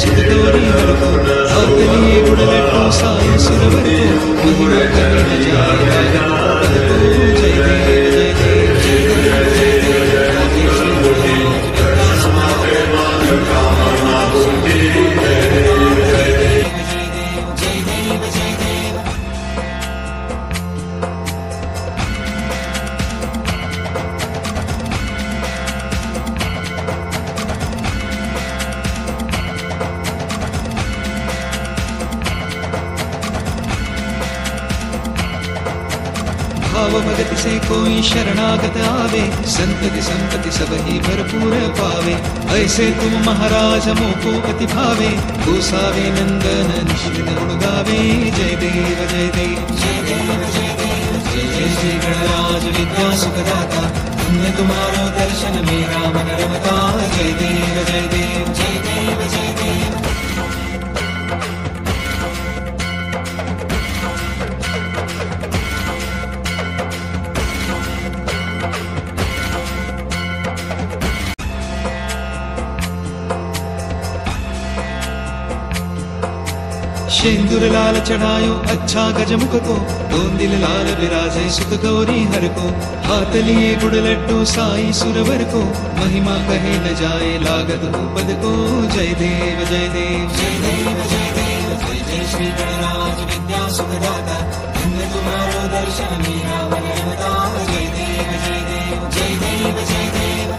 सुख गौरी हर को हाथलिए गुड़लट्टू साई सुरवर को महिमा कहे न जाए लागत पद को जय देव जय देव जय देव जय देव राधे श्री गुड़राज विद्या भाव भगत से कोई शरणागत आवे संतति संपत्ति सब ही भरपूर पावे ऐसे तुम महाराज मोको अति भावे गोसावे नंदन निश्चित गुण गावे जय देव जय देव जय देव जय देव जय जय श्री गणराज विद्या सुखदाता पुण्य तुम्हारो दर्शन मेरा मन रमता जय देव जय देव जय देव जय देव शेंदुर लाल चढ़ायो अच्छा गजमुख को दोन दिल लाल विराजे सुख गौरी हर को हाथ लिए गुड़ लड्डू साई सुरवर को महिमा कहे न जाए लागत पद को जय देव जय देव जय देव जय देव जय जय श्री गणराज विद्या सुखदाता धन्य तुम्हारो दर्शन मेरा मन रमता जय देव जय देव जय देव जय देव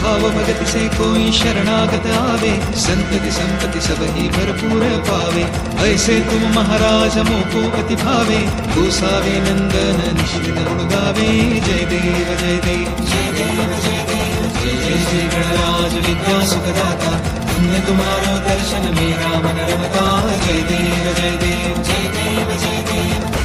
भाव भगत से कोई शरणागत आवे संतति संपत्ति सब ही भरपूर पावे ऐसे तुम महाराज मोको अति भावे गोसावे नंदन निश्चित गुण गावे जय देव जय देव जय देव जय देव जय जय श्री गणराज विद्या सुखदाता पुण्य तुम्हारो दर्शन मेरा मन रमता जय देव जय देव जय देव जय देव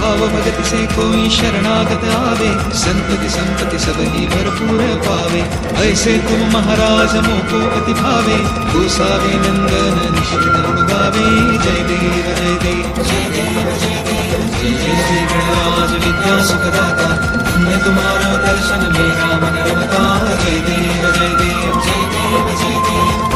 भाव भगत से कोई शरणागत आवे संतति संपत्ति सब ही भरपूर पावे ऐसे तुम महाराज मोको अति भावे गोसावे नंदन निश्चित गुण गावे जय देव जय देव जय देव जय देव जय जय श्री गणराज विद्या सुखदाता पुण्य तुम्हारो दर्शन मेरा मन रमता जय देव जय देव जय देव जय देव